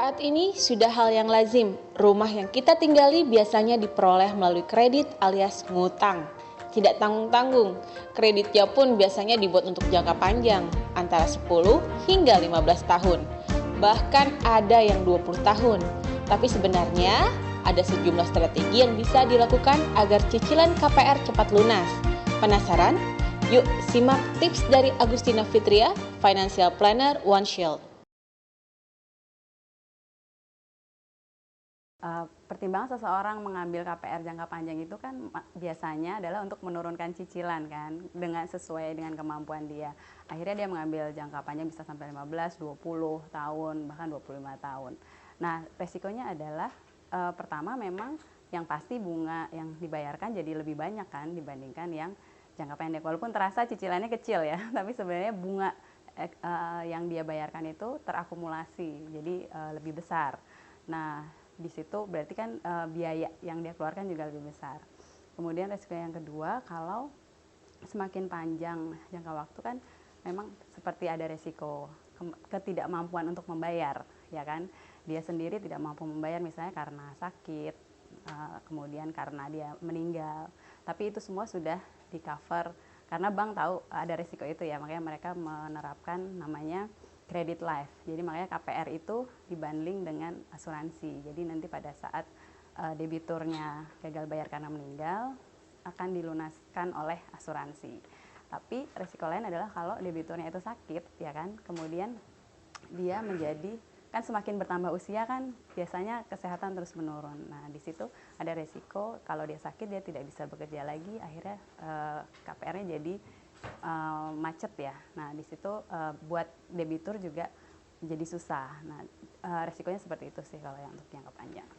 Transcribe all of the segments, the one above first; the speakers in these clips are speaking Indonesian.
Saat ini sudah hal yang lazim, rumah yang kita tinggali biasanya diperoleh melalui kredit alias ngutang. Tidak tanggung-tanggung, kreditnya pun biasanya dibuat untuk jangka panjang, antara 10 hingga 15 tahun. Bahkan ada yang 20 tahun. Tapi sebenarnya ada sejumlah strategi yang bisa dilakukan agar cicilan KPR cepat lunas. Penasaran? Yuk simak tips dari Agustina Fitria, Financial Planner One Shield. Pertimbangan seseorang mengambil KPR jangka panjang itu kan biasanya adalah untuk menurunkan cicilan kan, dengan sesuai dengan kemampuan dia. Akhirnya dia mengambil jangka panjang bisa sampai 15, 20 tahun, bahkan 25 tahun. Nah, resikonya adalah pertama memang yang pasti bunga yang dibayarkan jadi lebih banyak kan dibandingkan yang jangka pendek. Walaupun terasa cicilannya kecil ya, tapi sebenarnya bunga yang dia bayarkan itu terakumulasi, jadi lebih besar. Nah, di situ berarti kan biaya yang dia keluarkan juga lebih besar. Kemudian resiko yang kedua, kalau semakin panjang jangka waktu kan memang seperti ada resiko ketidakmampuan untuk membayar, ya kan? Dia sendiri tidak mampu membayar misalnya karena sakit, kemudian karena dia meninggal. Tapi itu semua sudah di cover karena bank tahu ada resiko itu ya, makanya mereka menerapkan namanya credit life. Jadi makanya KPR itu dibundling dengan asuransi. Jadi nanti pada saat debiturnya gagal bayar karena meninggal akan dilunaskan oleh asuransi. Tapi risiko lain adalah kalau debiturnya itu sakit, ya kan, kemudian dia menjadi kan semakin bertambah usia kan biasanya kesehatan terus menurun. Nah di situ ada risiko kalau dia sakit dia tidak bisa bekerja lagi, akhirnya KPR-nya jadi macet ya. Nah di situ buat debitur juga jadi susah. Nah resikonya seperti itu sih kalau yang untuk jangka panjang.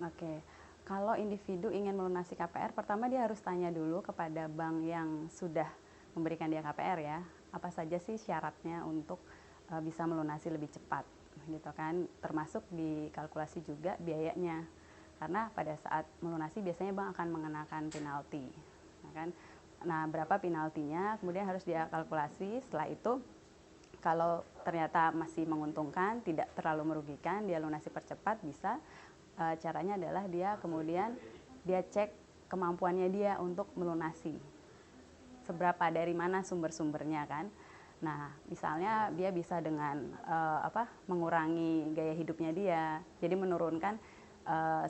Oke, kalau individu ingin melunasi KPR, pertama dia harus tanya dulu kepada bank yang sudah memberikan dia KPR ya, apa saja sih syaratnya untuk bisa melunasi lebih cepat, gitu kan? Termasuk dikalkulasi juga biayanya, karena pada saat melunasi biasanya bank akan mengenakan penalti, ya kan? Nah, berapa penaltinya, kemudian harus dia kalkulasi. Setelah itu, kalau ternyata masih menguntungkan, tidak terlalu merugikan, dia lunasi percepat bisa. Caranya adalah dia kemudian dia cek kemampuannya dia untuk melunasi, seberapa, dari mana sumber-sumbernya kan. Nah misalnya dia bisa dengan mengurangi gaya hidupnya dia, jadi menurunkan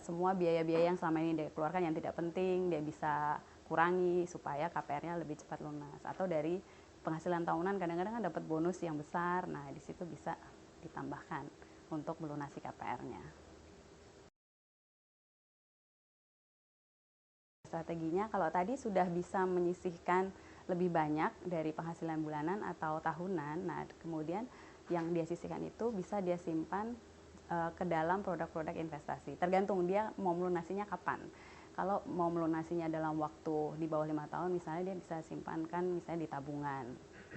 semua biaya-biaya yang selama ini dia keluarkan yang tidak penting, dia bisa kurangi supaya KPR-nya lebih cepat lunas. Atau dari penghasilan tahunan kadang-kadang kan dapat bonus yang besar, nah di situ bisa ditambahkan untuk melunasi KPR-nya. Strateginya kalau tadi sudah bisa menyisihkan lebih banyak dari penghasilan bulanan atau tahunan, nah kemudian yang dia sisihkan itu bisa dia simpan ke dalam produk-produk investasi. Tergantung dia mau melunasinya kapan. Kalau mau melunasinya dalam waktu di bawah 5 tahun misalnya, dia bisa simpankan misalnya di tabungan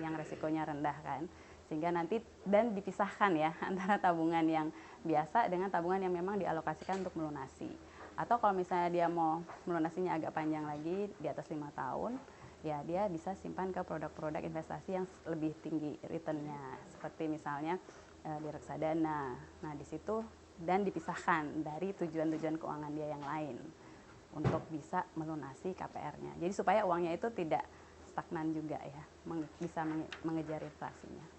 yang resikonya rendah kan, sehingga nanti dan dipisahkan ya antara tabungan yang biasa dengan tabungan yang memang dialokasikan untuk melunasi. Atau kalau misalnya dia mau melunasinya agak panjang lagi di atas 5 tahun, ya dia bisa simpan ke produk-produk investasi yang lebih tinggi returnnya, seperti misalnya di reksadana. Nah di situ dan dipisahkan dari tujuan-tujuan keuangan dia yang lain untuk bisa melunasi KPR-nya. Jadi supaya uangnya itu tidak stagnan juga ya, bisa mengejar inflasinya.